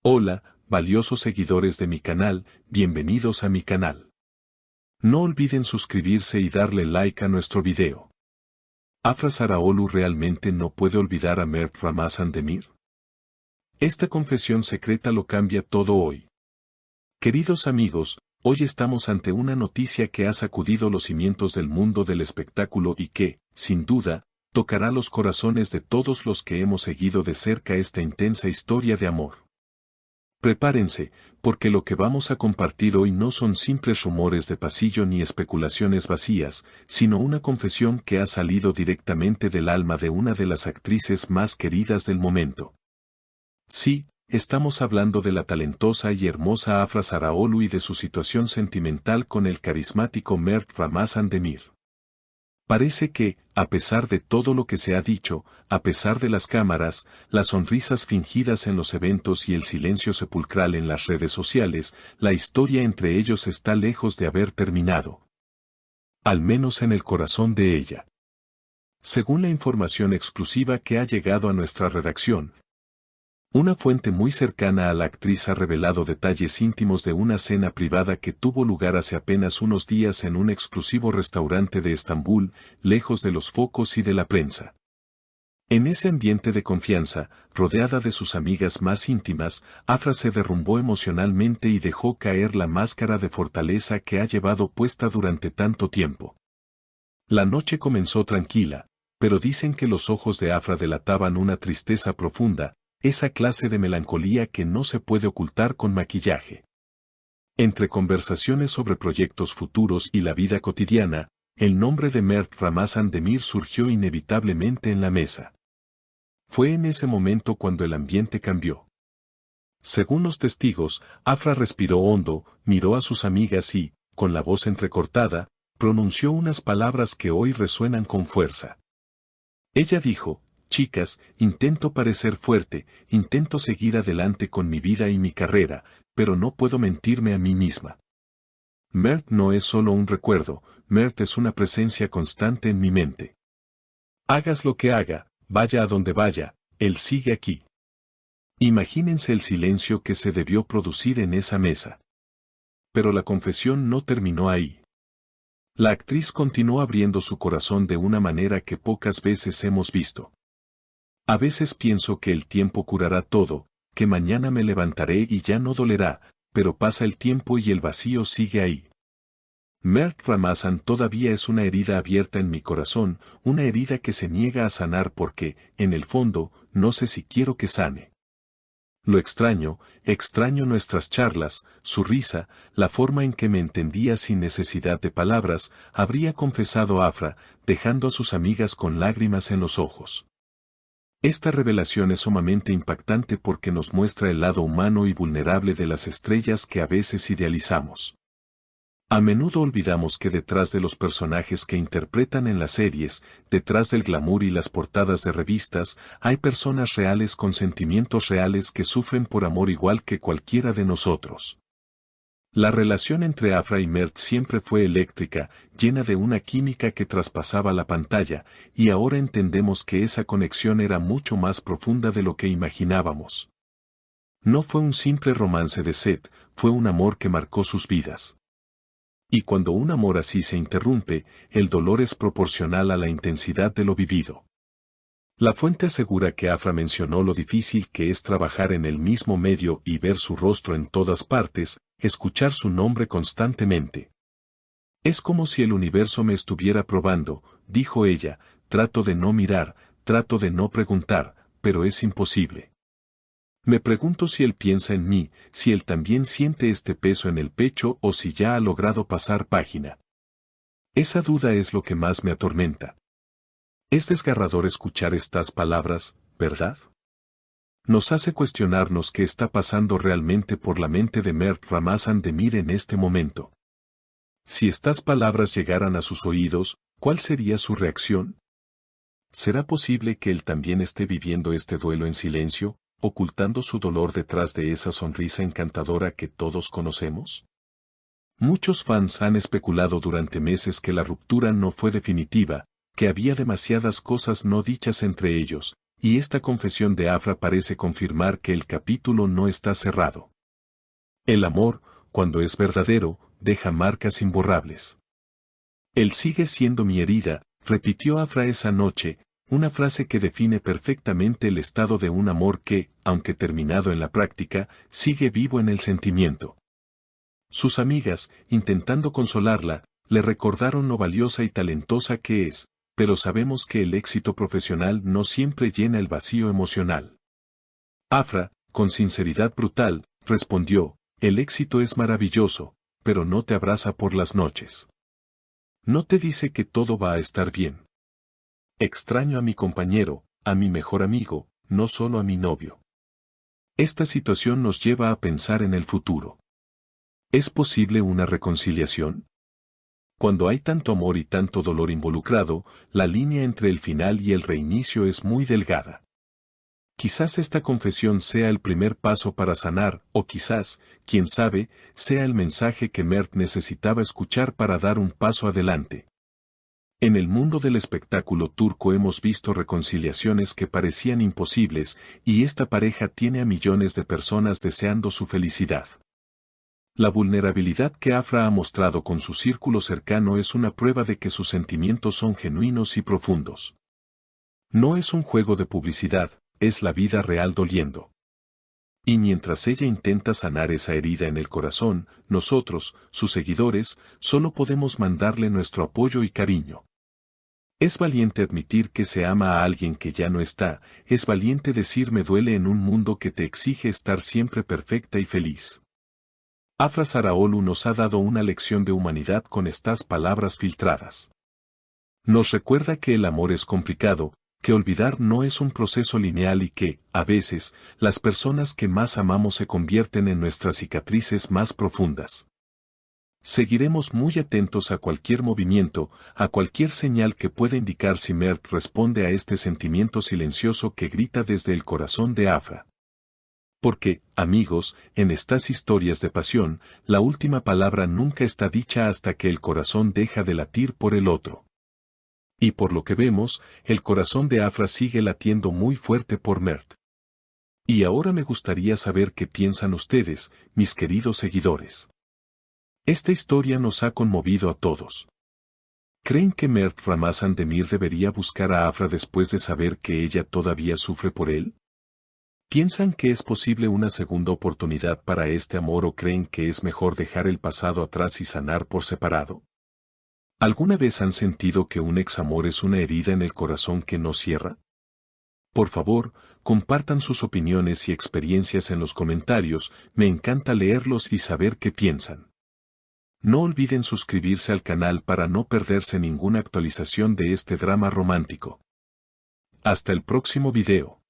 Hola, valiosos seguidores de mi canal, bienvenidos a mi canal. No olviden suscribirse y darle like a nuestro video. ¿Afra Saraalu realmente no puede olvidar a Mert Ramazan Demir? Esta confesión secreta lo cambia todo hoy. Queridos amigos, hoy estamos ante una noticia que ha sacudido los cimientos del mundo del espectáculo y que, sin duda, tocará los corazones de todos los que hemos seguido de cerca esta intensa historia de amor. Prepárense, porque lo que vamos a compartir hoy no son simples rumores de pasillo ni especulaciones vacías, sino una confesión que ha salido directamente del alma de una de las actrices más queridas del momento. Sí, estamos hablando de la talentosa y hermosa Afra Saraalu y de su situación sentimental con el carismático Mert Ramazan Demir. Parece que, a pesar de todo lo que se ha dicho, a pesar de las cámaras, las sonrisas fingidas en los eventos y el silencio sepulcral en las redes sociales, la historia entre ellos está lejos de haber terminado. Al menos en el corazón de ella. Según la información exclusiva que ha llegado a nuestra redacción, una fuente muy cercana a la actriz ha revelado detalles íntimos de una cena privada que tuvo lugar hace apenas unos días en un exclusivo restaurante de Estambul, lejos de los focos y de la prensa. En ese ambiente de confianza, rodeada de sus amigas más íntimas, Afra se derrumbó emocionalmente y dejó caer la máscara de fortaleza que ha llevado puesta durante tanto tiempo. La noche comenzó tranquila, pero dicen que los ojos de Afra delataban una tristeza profunda, esa clase de melancolía que no se puede ocultar con maquillaje. Entre conversaciones sobre proyectos futuros y la vida cotidiana, el nombre de Mert Ramazan Demir surgió inevitablemente en la mesa. Fue en ese momento cuando el ambiente cambió. Según los testigos, Afra respiró hondo, miró a sus amigas y, con la voz entrecortada, pronunció unas palabras que hoy resuenan con fuerza. Ella dijo: chicas, intento parecer fuerte, intento seguir adelante con mi vida y mi carrera, pero no puedo mentirme a mí misma. Mert no es solo un recuerdo, Mert es una presencia constante en mi mente. Hagas lo que haga, vaya a donde vaya, él sigue aquí. Imagínense el silencio que se debió producir en esa mesa. Pero la confesión no terminó ahí. La actriz continuó abriendo su corazón de una manera que pocas veces hemos visto. A veces pienso que el tiempo curará todo, que mañana me levantaré y ya no dolerá, pero pasa el tiempo y el vacío sigue ahí. Mert Ramazan todavía es una herida abierta en mi corazón, una herida que se niega a sanar porque, en el fondo, no sé si quiero que sane. Lo extraño nuestras charlas, su risa, la forma en que me entendía sin necesidad de palabras, habría confesado Afra, dejando a sus amigas con lágrimas en los ojos. Esta revelación es sumamente impactante porque nos muestra el lado humano y vulnerable de las estrellas que a veces idealizamos. A menudo olvidamos que detrás de los personajes que interpretan en las series, detrás del glamour y las portadas de revistas, hay personas reales con sentimientos reales que sufren por amor igual que cualquiera de nosotros. La relación entre Afra y Mert siempre fue eléctrica, llena de una química que traspasaba la pantalla, y ahora entendemos que esa conexión era mucho más profunda de lo que imaginábamos. No fue un simple romance de set, fue un amor que marcó sus vidas. Y cuando un amor así se interrumpe, el dolor es proporcional a la intensidad de lo vivido. La fuente asegura que Afra mencionó lo difícil que es trabajar en el mismo medio y ver su rostro en todas partes, escuchar su nombre constantemente. Es como si el universo me estuviera probando, dijo ella, trato de no mirar, trato de no preguntar, pero es imposible. Me pregunto si él piensa en mí, si él también siente este peso en el pecho o si ya ha logrado pasar página. Esa duda es lo que más me atormenta. Es desgarrador escuchar estas palabras, ¿verdad? Nos hace cuestionarnos qué está pasando realmente por la mente de Mert Ramazan Demir en este momento. Si estas palabras llegaran a sus oídos, ¿cuál sería su reacción? ¿Será posible que él también esté viviendo este duelo en silencio, ocultando su dolor detrás de esa sonrisa encantadora que todos conocemos? Muchos fans han especulado durante meses que la ruptura no fue definitiva, que había demasiadas cosas no dichas entre ellos, y esta confesión de Afra parece confirmar que el capítulo no está cerrado. El amor, cuando es verdadero, deja marcas imborrables. Él sigue siendo mi herida, repitió Afra esa noche, una frase que define perfectamente el estado de un amor que, aunque terminado en la práctica, sigue vivo en el sentimiento. Sus amigas, intentando consolarla, le recordaron lo valiosa y talentosa que es, pero sabemos que el éxito profesional no siempre llena el vacío emocional. Afra, con sinceridad brutal, respondió, el éxito es maravilloso, pero no te abraza por las noches. No te dice que todo va a estar bien. Extraño a mi compañero, a mi mejor amigo, no solo a mi novio. Esta situación nos lleva a pensar en el futuro. ¿Es posible una reconciliación? Cuando hay tanto amor y tanto dolor involucrado, la línea entre el final y el reinicio es muy delgada. Quizás esta confesión sea el primer paso para sanar, o quizás, quién sabe, sea el mensaje que Mert necesitaba escuchar para dar un paso adelante. En el mundo del espectáculo turco hemos visto reconciliaciones que parecían imposibles, y esta pareja tiene a millones de personas deseando su felicidad. La vulnerabilidad que Afra ha mostrado con su círculo cercano es una prueba de que sus sentimientos son genuinos y profundos. No es un juego de publicidad, es la vida real doliendo. Y mientras ella intenta sanar esa herida en el corazón, nosotros, sus seguidores, solo podemos mandarle nuestro apoyo y cariño. Es valiente admitir que se ama a alguien que ya no está, es valiente decir me duele en un mundo que te exige estar siempre perfecta y feliz. Afra Sarağoğlu nos ha dado una lección de humanidad con estas palabras filtradas. Nos recuerda que el amor es complicado, que olvidar no es un proceso lineal y que, a veces, las personas que más amamos se convierten en nuestras cicatrices más profundas. Seguiremos muy atentos a cualquier movimiento, a cualquier señal que pueda indicar si Mert responde a este sentimiento silencioso que grita desde el corazón de Afra. Porque, amigos, en estas historias de pasión, la última palabra nunca está dicha hasta que el corazón deja de latir por el otro. Y por lo que vemos, el corazón de Afra sigue latiendo muy fuerte por Mert. Y ahora me gustaría saber qué piensan ustedes, mis queridos seguidores. Esta historia nos ha conmovido a todos. ¿Creen que Mert Ramazan Demir debería buscar a Afra después de saber que ella todavía sufre por él? ¿Piensan que es posible una segunda oportunidad para este amor o creen que es mejor dejar el pasado atrás y sanar por separado? ¿Alguna vez han sentido que un examor es una herida en el corazón que no cierra? Por favor, compartan sus opiniones y experiencias en los comentarios, me encanta leerlos y saber qué piensan. No olviden suscribirse al canal para no perderse ninguna actualización de este drama romántico. Hasta el próximo video.